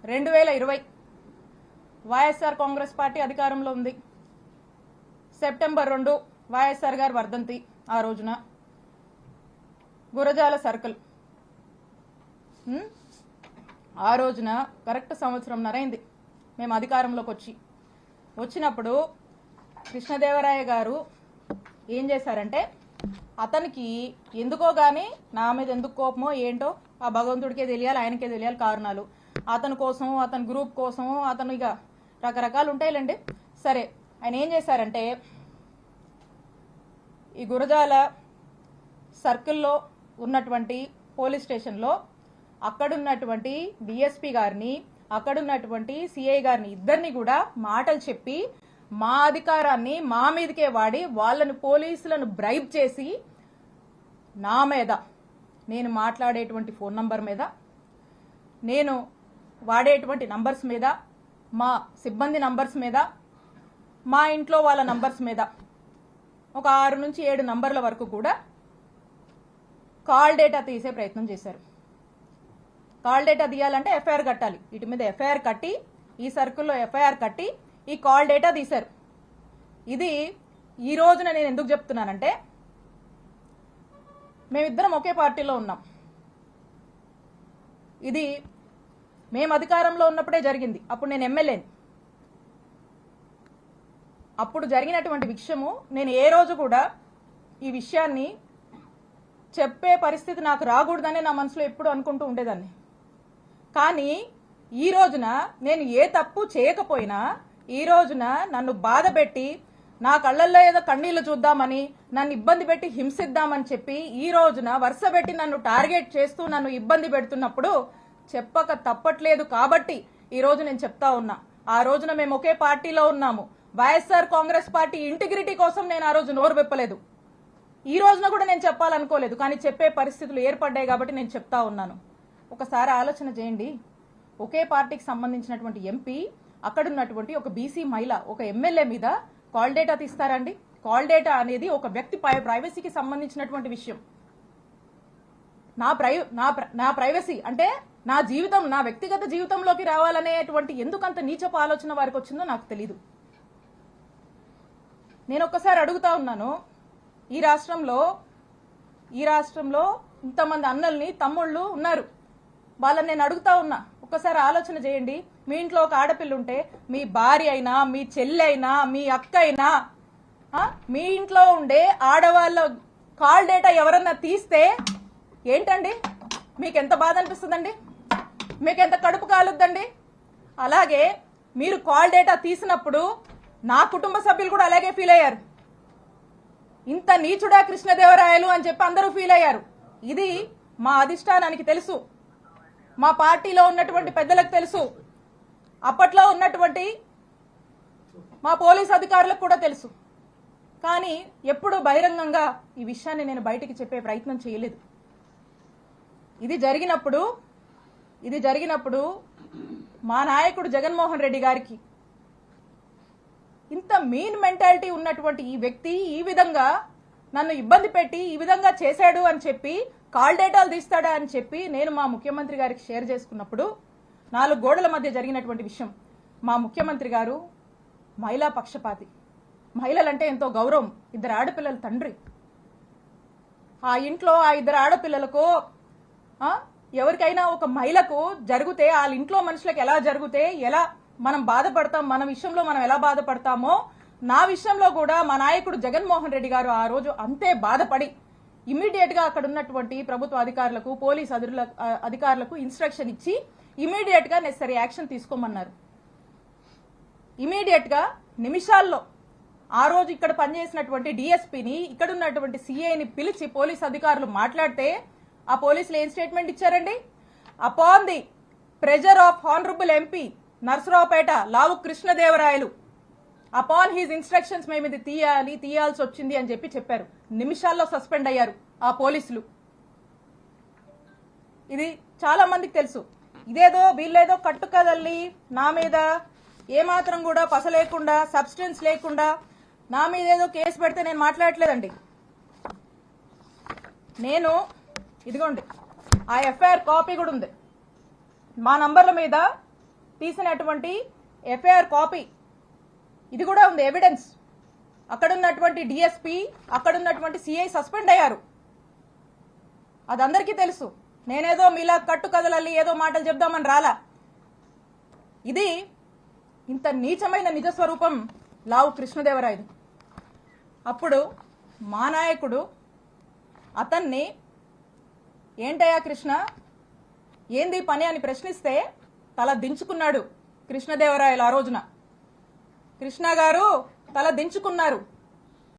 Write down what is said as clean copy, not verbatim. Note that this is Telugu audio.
2020 వైఎస్ఆర్ కాంగ్రెస్ పార్టీ అధికారంలో ఉంది. సెప్టెంబర్ 2 వైఎస్ఆర్ గారి వర్ధంతి. ఆ రోజున గురజాల సర్కిల్ ఆ రోజున కరెక్ట్ సంవత్సరంన్నర అయింది మేము అధికారంలోకి వచ్చినప్పుడు కృష్ణదేవరాయ గారు ఏం చేశారంటే, అతనికి ఎందుకో గానీ నా మీద ఎందుకు కోపమో ఏంటో ఆ భగవంతుడికే తెలియాలి, ఆయనకే తెలియాలి కారణాలు. అతని కోసం, అతని గ్రూప్ కోసం, అతను ఇక రకరకాలు ఉంటాయిలేండి. సరే, ఆయన ఏం చేశారంటే ఈ గురజాల సర్కిల్లో ఉన్నటువంటి పోలీస్ స్టేషన్లో అక్కడున్నటువంటి డిఎస్పీ గారిని, అక్కడున్నటువంటి సిఐ గారిని ఇద్దరిని కూడా మాటలు చెప్పి మా అధికారాన్ని మా మీదకే వాడి వాళ్ళని పోలీసులను బ్రైబ్ చేసి నా మీద, నేను మాట్లాడేటువంటి ఫోన్ నంబర్ మీద, నేను వాడేటువంటి నంబర్స్ మీద, మా సిబ్బంది నంబర్స్ మీద, మా ఇంట్లో వాళ్ళ నంబర్స్ మీద ఒక 6 నుంచి 7 నంబర్ల వరకు కూడా కాల్ డేటా తీసే ప్రయత్నం చేశారు. కాల్ డేటా తీయాలంటే ఎఫ్ఐఆర్ కట్టాలి. వీటి మీద ఎఫ్ఐఆర్ కట్టి, ఈ సర్కిల్లో ఎఫ్ఐఆర్ కట్టి ఈ కాల్ డేటా తీశారు. ఇది ఈ రోజున నేను ఎందుకు చెప్తున్నానంటే, మేమిద్దరం ఒకే పార్టీలో ఉన్నాం. ఇది మేము అధికారంలో ఉన్నప్పుడే జరిగింది. అప్పుడు నేను ఎమ్మెల్యేని. అప్పుడు జరిగినటువంటి విషయము నేను ఏ రోజు కూడా ఈ విషయాన్ని చెప్పే పరిస్థితి నాకు రాకూడదని నా మనసులో ఎప్పుడు అనుకుంటూ ఉండేదాన్ని. కానీ ఈ రోజున నేను ఏ తప్పు చేయకపోయినా, ఈ రోజున నన్ను బాధ పెట్టి, నా కళ్ళల్లో ఏదో కన్నీళ్లు చూద్దామని, నన్ను ఇబ్బంది పెట్టి హింసిద్దామని చెప్పి ఈ రోజున వరుస పెట్టి నన్ను టార్గెట్ చేస్తూ నన్ను ఇబ్బంది పెడుతున్నప్పుడు చెప్పక తప్పట్లేదు. కాబట్టి ఈ రోజు నేను చెప్తా ఉన్నా, ఆ రోజున మేము ఒకే పార్టీలో ఉన్నాము. వైఎస్ఆర్ కాంగ్రెస్ పార్టీ ఇంటిగ్రిటీ కోసం నేను ఆ రోజు నోరు విప్పలేదు. ఈ రోజున కూడా నేను చెప్పాలనుకోలేదు, కానీ చెప్పే పరిస్థితులు ఏర్పడ్డాయి కాబట్టి నేను చెప్తా ఉన్నాను. ఒకసారి ఆలోచన చేయండి. ఒకే పార్టీకి సంబంధించినటువంటి ఎంపీ, అక్కడున్నటువంటి ఒక బీసీ మహిళ, ఒక ఎమ్మెల్యే మీద కాల్ డేటా తీస్తారండి? కాల్ డేటా అనేది ఒక వ్యక్తి ప్రైవసీకి సంబంధించినటువంటి విషయం. నా ప్రైవసీ అంటే నా జీవితం, నా వ్యక్తిగత జీవితంలోకి రావాలనేటువంటి ఎందుకంత నీచపు ఆలోచన వారికి వచ్చిందో నాకు తెలీదు. నేను ఒక్కసారి అడుగుతా ఉన్నాను, ఈ రాష్ట్రంలో ఇంతమంది అన్నల్ని, తమ్ముళ్ళు ఉన్నారు. వాళ్ళని నేను అడుగుతా ఉన్నా, ఒక్కసారి ఆలోచన చేయండి. మీ ఇంట్లో ఒక ఆడపిల్ల ఉంటే, మీ భార్య అయినా, మీ చెల్లి అయినా, మీ అక్క అయినా, మీ ఇంట్లో ఉండే ఆడవాళ్ళ కాల్ డేటా ఎవరన్నా తీస్తే ఏంటండి? మీకెంత బాధ అనిపిస్తుందండి? మీకెంత కడుపు కాలుద్దండి? అలాగే మీరు కాల్ డేటా తీసినప్పుడు నా కుటుంబ సభ్యులు కూడా అలాగే ఫీల్ అయ్యారు. ఇంత నీచుడా కృష్ణదేవరాయలు అని చెప్పి అందరూ ఫీల్ అయ్యారు. ఇది మా అధిష్టానానికి తెలుసు, మా పార్టీలో ఉన్నటువంటి పెద్దలకు తెలుసు, అప్పట్లో ఉన్నటువంటి మా పోలీస్ అధికారులకు కూడా తెలుసు. కానీ ఎప్పుడు బహిరంగంగా ఈ విషయాన్ని నేను బయటికి చెప్పే ప్రయత్నం చేయలేదు. ఇది జరిగినప్పుడు మా నాయకుడు జగన్మోహన్ రెడ్డి గారికి ఇంత మీన్ మెంటాలిటీ ఉన్నటువంటి ఈ వ్యక్తి ఈ విధంగా నన్ను ఇబ్బంది పెట్టి ఈ విధంగా చేశాడు అని చెప్పి, కాల్ డేటాలు తీస్తాడా అని చెప్పి నేను మా ముఖ్యమంత్రి గారికి షేర్ చేసుకున్నప్పుడు, 4 గోడల మధ్య జరిగినటువంటి విషయం. మా ముఖ్యమంత్రి గారు మహిళా పక్షపాతి, మహిళలంటే ఎంతో గౌరవం, 2 ఆడపిల్లల తండ్రి. ఆ ఇంట్లో ఆ 2 ఆడపిల్లలకు ఎవరికైనా ఒక మహిళకు జరిగితే, వాళ్ళ ఇంట్లో మనుషులకు ఎలా జరిగితే ఎలా మనం బాధపడతాం, మన విషయంలో మనం ఎలా బాధపడతామో, నా విషయంలో కూడా మా నాయకుడు జగన్మోహన్ రెడ్డి గారు ఆ రోజు అంతే బాధపడి ఇమీడియట్ గా అక్కడ ఉన్నటువంటి ప్రభుత్వ అధికారులకు, పోలీస్ అధికారులకు ఇన్స్ట్రక్షన్ ఇచ్చి ఇమీడియట్ గా నెసరీ యాక్షన్ తీసుకోమన్నారు. ఇమీడియట్ గా నిమిషాల్లో ఆ రోజు ఇక్కడ పనిచేసినటువంటి డిఎస్పీని, ఇక్కడ ఉన్నటువంటి సిఐని పిలిచి పోలీస్ అధికారులు మాట్లాడితే ఆ పోలీసులు ఏం స్టేట్మెంట్ ఇచ్చారండి? Upon the pressure of honourable MP Narasaraopet Lavu Krishnadevarayalu, upon his instructions మేము ఇది తీయాల్సి వచ్చింది అని చెప్పారు. నిమిషాల్లో సస్పెండ్ అయ్యారు ఆ పోలీసులు. ఇది చాలా మందికి తెలుసు. ఇదేదో వీళ్ళేదో కట్టుకదల్లి నా మీద ఏమాత్రం కూడా పస లేకుండా, సబ్స్టెన్స్ లేకుండా నా మీద ఏదో కేసు పెడితే నేను మాట్లాడట్లేదండి. నేను ఇదిగోండి, ఆ ఎఫ్ఐఆర్ కాపీ కూడా ఉంది. మా నంబర్ల మీద తీసినటువంటి ఎఫ్ఐఆర్ కాపీ ఇది కూడా ఉంది ఎవిడెన్స్. అక్కడున్నటువంటి డిఎస్పీ, అక్కడున్నటువంటి సిఐ సస్పెండ్ అయ్యారు. అది అందరికీ తెలుసు. నేనేదో మీలా కట్టు కథలల్లి ఏదో మాటలు చెప్దామని రాలా. ఇది ఇంత నీచమైన నిజస్వరూపం లావు కృష్ణదేవరాయది. అప్పుడు మా నాయకుడు అతన్ని ఏంటయ్యా కృష్ణ, ఏంది పని అని ప్రశ్నిస్తే తల దించుకున్నాడు కృష్ణదేవరాయలు. ఆ రోజున కృష్ణ గారు తల దించుకున్నారు.